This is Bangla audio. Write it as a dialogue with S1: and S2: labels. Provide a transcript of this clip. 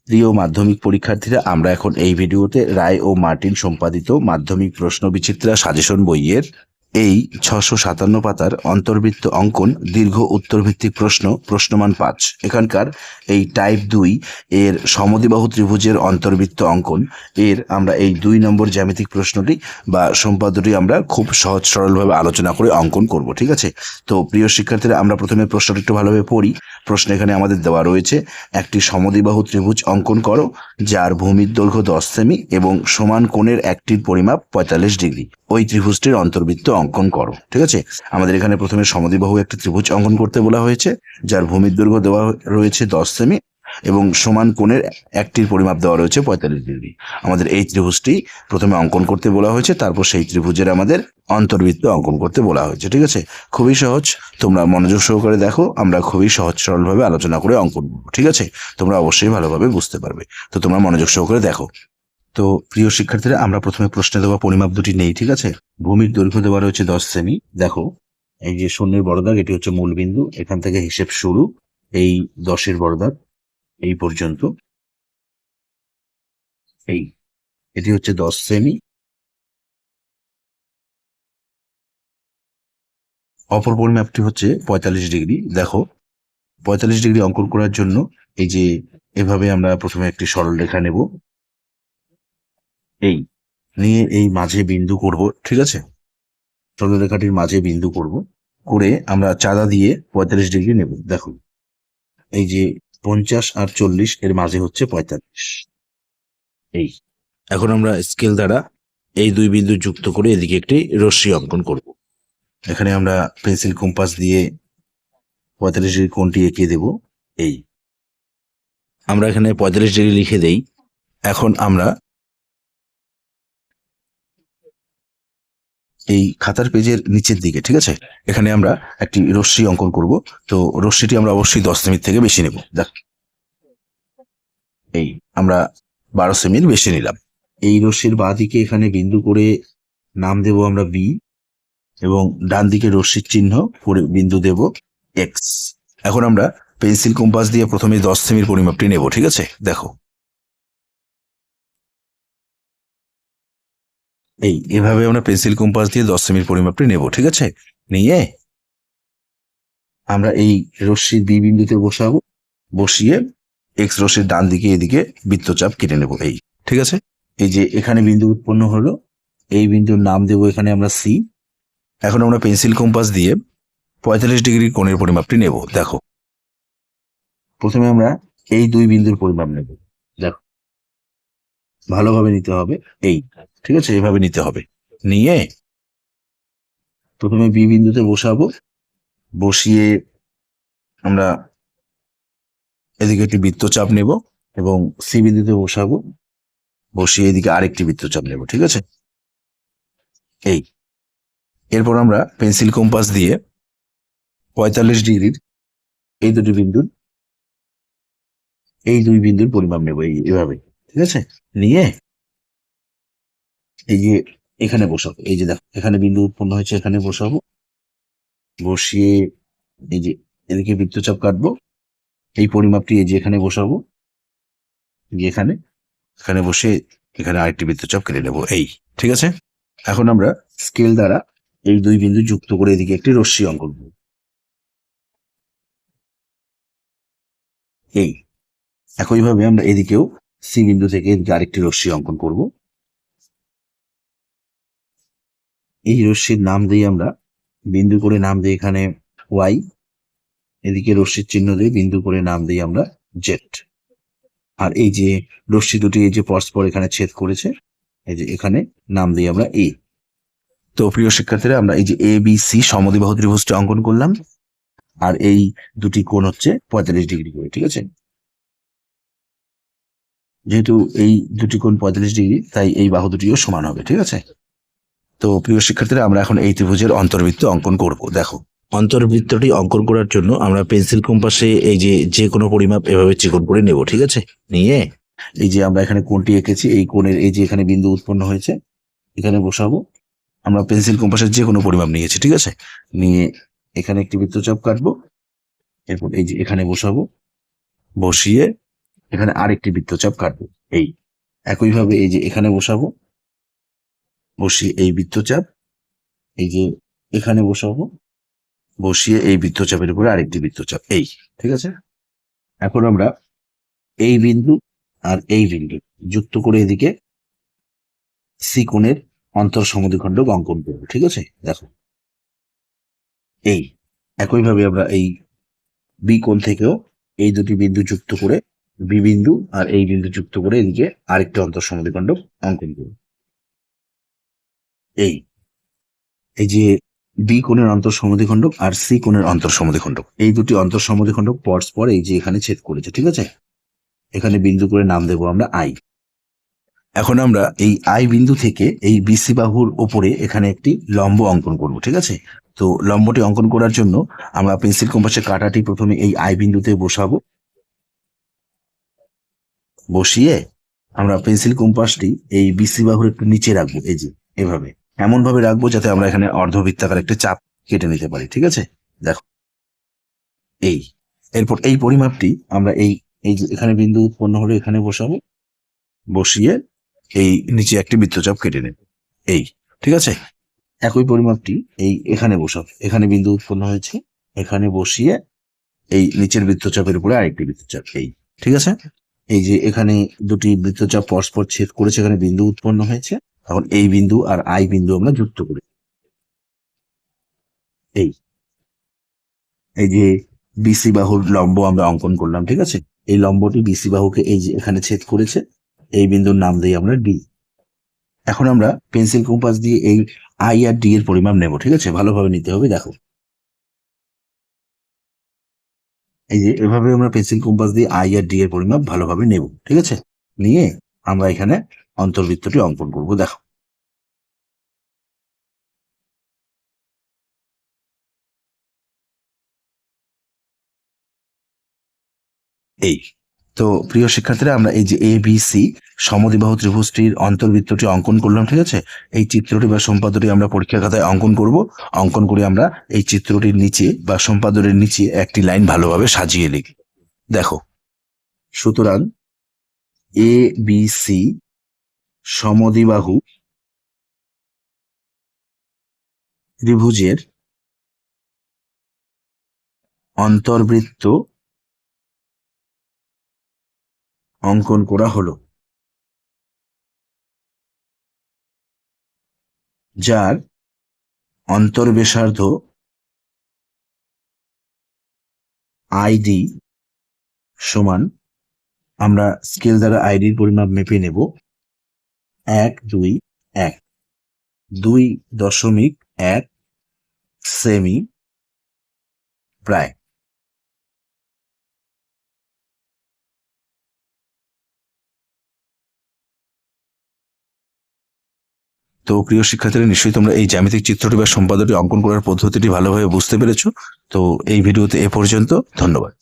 S1: প্রিয় মাধ্যমিক পরীক্ষার্থীরা, আমরা এখন এই ভিডিওতে রায় ও মার্টিন সম্পাদিত মাধ্যমিক প্রশ্ন বিচিত্রা সাজেশন বইয়ের এই 657 পাতার অন্তর্বৃত্ত অঙ্কন দীর্ঘ উত্তরভিত্তিক প্রশ্নমান 5 এখানকার এই টাইপ 2 এর সমদ্বিবাহু ত্রিভুজের অন্তর্বৃত্ত অঙ্কন এর আমরা এই 2 নম্বর জ্যামিতিক প্রশ্নটি বা সম্পাদ্যটি আমরা খুব সহজ সরলভাবে আলোচনা করে অঙ্কন করব। ঠিক আছে, তো প্রিয় শিক্ষার্থীরা, আমরা প্রথমে প্রশ্নটি একটু ভালোভাবে পড়ি। প্রশ্ন এখানে আমাদের দেওয়া রয়েছে, একটি সমদ্বিবাহু ত্রিভুজ অঙ্কন করো যার ভূমির দৈর্ঘ্য 10 সেমি এবং সমান কোণের একটির পরিমাপ 45 ডিগ্রি। ওই ত্রিভুজটির অন্তর্বৃত্ত অঙ্কন করো। ঠিক আছে, আমাদের এখানে প্রথমে সমদ্বিবাহু একটি ত্রিভুজ অঙ্কন করতে বলা হয়েছে, যার ভূমির দৈর্ঘ্য দেওয়া রয়েছে 10 সেমি এবং সমান কোণের একটির পরিমাপ দেওয়া রয়েছে 45 ডিগ্রি। আমাদের এই ত্রিভুজটি প্রথমে অঙ্কন করতে বলা হয়েছে, তারপর সেই ত্রিভুজের আমাদের অন্তর্বৃত্ত অঙ্কন করতে বলা হয়েছে। ঠিক আছে, খুবই সহজ, তোমরা মনোযোগ সহকারে দেখো, আমরা খুবই সহজ সরলভাবে আলোচনা করে অঙ্কন করব। ঠিক আছে, তোমরা অবশ্যই ভালোভাবে বুঝতে পারবে, তো তোমরা মনোযোগ সহকারে দেখো। তো প্রিয় শিক্ষার্থীরা, আমরা প্রথমে প্রশ্নে দেওয়া পরিমাপ দুটি নেই। ঠিক আছে, ভূমির দৈর্ঘ্য দেওয়া রয়েছে 10 সেমি। দেখো, এই যে শূন্যের বড় দাগ, এটি হচ্ছে মূল বিন্দু, এখান থেকে হিসেব শুরু, এই 10-এর বড় দাগ এই পর্যন্ত, এটি হচ্ছে 10 সেমি। অপর পরিমাপটি হচ্ছে 45 ডিগ্রি। দেখো, 45 ডিগ্রি অঙ্কন করার জন্য এই যে এভাবে আমরা প্রথমে একটি সরল রেখা নেব, এই নিয়ে এই মাঝে বিন্দু করব। ঠিক আছে, সরল রেখাটির মাঝে বিন্দু করব, করে আমরা চাঁদা দিয়ে 45 ডিগ্রি নেব। দেখো, এই যে 50 আর 40 এর মাঝে হচ্ছে 45। এই এখন আমরা স্কেল দ্বারা এই দুই বিন্দু যুক্ত করে এদিকে একটি রশ্মি অঙ্কন করব। এখানে আমরা পেন্সিল কম্পাস দিয়ে 45 ডিগ্রি কোণটি এঁকে দেব। এই আমরা এখানে 45 ডিগ্রি লিখে দেই। এখন আমরা এই খাতার পেজের নিচের দিকে, ঠিক আছে, এখানে আমরা একটি রশ্মি অঙ্কন করব। তো রশ্মিটি আমরা অবশ্যই 10 সেমি থেকে বেশি নেব। দেখ, এই আমরা 12 সেমির বেশি নিলাম। এই রশ্মির বাঁ দিকে এখানে বিন্দু করে নাম দেব আমরা বি, এবং ডান দিকে রশ্মির চিহ্ন করে বিন্দু দেব এক্স। এখন আমরা পেন্সিল কম্পাস দিয়ে প্রথমে 10 সেমির পরিমাপটি নেব। ঠিক আছে, দেখো, এভাবে আমরা পেন্সিল কম্পাস দিয়ে 10 সেমির পরিমাপটি নেব। ঠিক আছে, নিয়ে আমরা এই রশ্মির বি বিন্দুতে বসাবো, বসিয়ে এক্স রশ্মির ডান দিকে এদিকে বৃত্তচাপ কেটে নেব। ঠিক আছে, এই যে এখানে বিন্দু উৎপন্ন হলো, এই বিন্দুর নাম দেব এখানে আমরা সি। এখন আমরা পেন্সিল কম্পাস দিয়ে 45 ডিগ্রি কোণের পরিমাপটি নেব। দেখো, প্রথমে আমরা এই দুই বিন্দুর পরিমাপ নেব। দেখো, ভালোভাবে নিতে হবে। ঠিক আছে, এইভাবে নিতে হবে। নিয়ে প্রথমে বি বিন্দুতে বসাবো, বসিয়ে আমরা এদিকে একটি বৃত্তচাপ নেব, এবং সি বিন্দুতে বসাবো, বসিয়ে এদিকে আরেকটি বৃত্তচাপ নেব। ঠিক আছে, এরপর আমরা পেন্সিল কম্পাস দিয়ে 45 ডিগ্রির এই দুই বিন্দুর পরিমাপ নেব এইভাবে। ঠিক আছে, নিয়ে এই যে এখানে বসাবো। এই যে দেখো, এখানে বিন্দু উৎপন্ন হয়েছে, এখানে বসাবো, বসিয়ে এই যে এদিকে বৃত্তচাপ কাটবো, এই পরিমাপটি এই যে এখানে বসাবো, এখানে এখানে বসে এখানে আরেকটি বৃত্তচাপ কেটে নেবো। ঠিক আছে, এখন আমরা স্কেল দ্বারা এই দুই বিন্দু যুক্ত করে এদিকে একটি রশ্মি অঙ্কন করব। একইভাবে আমরা এদিকেও সি বিন্দু থেকে এদিকে আরেকটি রশ্মি অঙ্কন করব। এই রশ্মির নাম দিই আমরা, বিন্দু করে নাম দিই এখানে ওয়াই, এদিকে রশ্মির চিহ্ন দিয়ে বিন্দু করে নাম দিই আমরা জেড। আর এই যে রশ্মি দুটি এই যে পরস্পর এখানে ছেদ করেছে, এই যে এখানে নাম দিই আমরা এ। তো প্রিয় শিক্ষার্থীরা, আমরা এই যে এ বি সি সমদ্বিবাহু ত্রিভুজটি অঙ্কন করলাম, আর এই দুটি কোণ হচ্ছে 45 ডিগ্রি করে। ঠিক আছে, যেহেতু এই দুটি কোণ 45 ডিগ্রি, তাই এই বাহু দুটিও সমান হবে। ঠিক আছে, তো প্রিয় শিক্ষার্থীরা, আমরা এখন এই ত্রিভুজের অন্তর্বৃত্ত অঙ্কন করব। দেখো, অন্তর্বৃত্তটি অঙ্কন করার জন্য আমরা পেন্সিল কম্পাসে এই যে কোনো পরিমাপ এভাবে চিকন করে নেব। ঠিক আছে, নিয়ে এই যে আমরা এখানে কোণটি এঁকেছি, এই কোণের এই যে এখানে বিন্দু উৎপন্ন হয়েছে, এখানে বসাবো। আমরা পেন্সিল কম্পাসের যে কোনো পরিমাপ নিয়েছি। ঠিক আছে, নিয়ে এখানে একটি বৃত্তচাপ কাটবো, এরপর এই যে এখানে বসাবো, বসিয়ে এখানে আরেকটি বৃত্তচাপ কাটবো। এই একইভাবে এই যে এখানে বসাবো, বসিয়ে এই বৃত্তচাপ, এই যে এখানে বসাবো, বসিয়ে এই বৃত্তচাপের উপরে আরেকটি বৃত্তচাপ। এই ঠিক আছে। এখন আমরা এই বিন্দু আর এই বিন্দু যুক্ত করে এদিকে সি কোণের অন্তর সমদ্বিখণ্ডক অঙ্কন করবো। ঠিক আছে, দেখো এই একইভাবে আমরা এই বি কোণ থেকেও এই দুটি বিন্দু যুক্ত করে, বি বিন্দু আর এই বিন্দু যুক্ত করে এদিকে আরেকটি অন্তর সমদ্বিখণ্ডক অঙ্কন করব। এই এই যে বি কোণের অন্তর সমদ্বিখণ্ডক আর সি কোণের অন্তর সমদ্বিখণ্ডক, এই দুটি অন্তর সমদ্বিখণ্ডক পরস্পর এই যে এখানে ছেদ করেছে। ঠিক আছে, এখানে বিন্দু করে নাম দেবো আমরা আই। এখন আমরা এই আই বিন্দু থেকে এই বিসি বাহুর উপরে এখানে একটি লম্ব অঙ্কন করব। ঠিক আছে, তো লম্বটি অঙ্কন করার জন্য আমরা পেন্সিল কম্পাসের কাঁটাটি প্রথমে এই আই বিন্দুতে বসাবো। বসিয়ে আমরা পেন্সিল কম্পাসটি এই বিসি বাহুর একটু নিচে রাখবো, এই যে এভাবে, এমন ভাবে রাখবো যাতে আমরা এখানে অর্ধবৃত্তাকার একটা চাপ কেটে নিতে পারি। ঠিক আছে, দেখো এই এরপর এই পরিমাপটি আমরা এই এই যে এখানে বিন্দু উৎপন্ন হলে এখানে বসাবো, বসিয়ে এই নিচে একটি বৃত্তচাপ কেটে নেব। এই ঠিক আছে, একই পরিমাপটি এই এখানে বসাবো, এখানে বিন্দু উৎপন্ন হয়েছে, এখানে বসিয়ে এই নিচের বৃত্তচাপের উপরে আরেকটি বৃত্তচাপ। এই ঠিক আছে, এই যে এখানে দুটি বৃত্তচাপ পরস্পর ছেদ করেছে, এখানে বিন্দু উৎপন্ন হয়েছে। এখন এই বিন্দু আর আই বিন্দু আমরা যুক্ত করি। এই এই যে বিসি বাহুর লম্ব আমরা অঙ্কন করলাম। ঠিক আছে, এই লম্বটি বিসি বাহুকে এই যে এখানে ছেদ করেছে, এই বিন্দুর নাম দিই আমরা ডি। এখন আমরা পেন্সিল কম্পাস দিয়ে এই আই আর ডি এর পরিমাপ নেব। ঠিক আছে, ভালোভাবে নিতে হবে। দেখো এই যে এভাবে আমরা পেন্সিল কম্পাস দিয়ে আই আর ডি এর পরিমাপ ভালোভাবে নেব। ঠিক আছে, নিয়ে আমরা এখানে অন্তর্বৃত্তটি অঙ্কন করব। দেখো এই তো প্রিয় শিক্ষার্থীরা, আমরা এই যে এ বি সি সমদ্বিবাহু ত্রিভুজটির অন্তর্বৃত্তটি অঙ্কন করলাম। ঠিক আছে, এই চিত্রটি বা সম্পাদটি আমরা পরীক্ষার খাতায় অঙ্কন করব। অঙ্কন করে আমরা এই চিত্রটির নিচে বা সম্পাদনের নিচে একটি লাইন ভালোভাবে সাজিয়ে লিখি। দেখো, সুতরাং এ বি সি সমদ্বিবাহু ত্রিভুজের অন্তর্বৃত্ত অঙ্কন করা হলো, যার অন্তর্ব্যাসার্ধ আইডি সমান, আমরা স্কেল দ্বারা আইডির পরিমাপ মেপে নেব 1, 2, 1, 2.1 সেমি প্রায়। তো প্রিয় শিক্ষার্থীরা, নিশ্চয়ই তোমরা এই জ্যামিতিক চিত্রটি বা সম্পাদটি অঙ্কন করার পদ্ধতিটি ভালোভাবে বুঝতে পেরেছো। তো এই ভিডিওতে এ পর্যন্ত, ধন্যবাদ।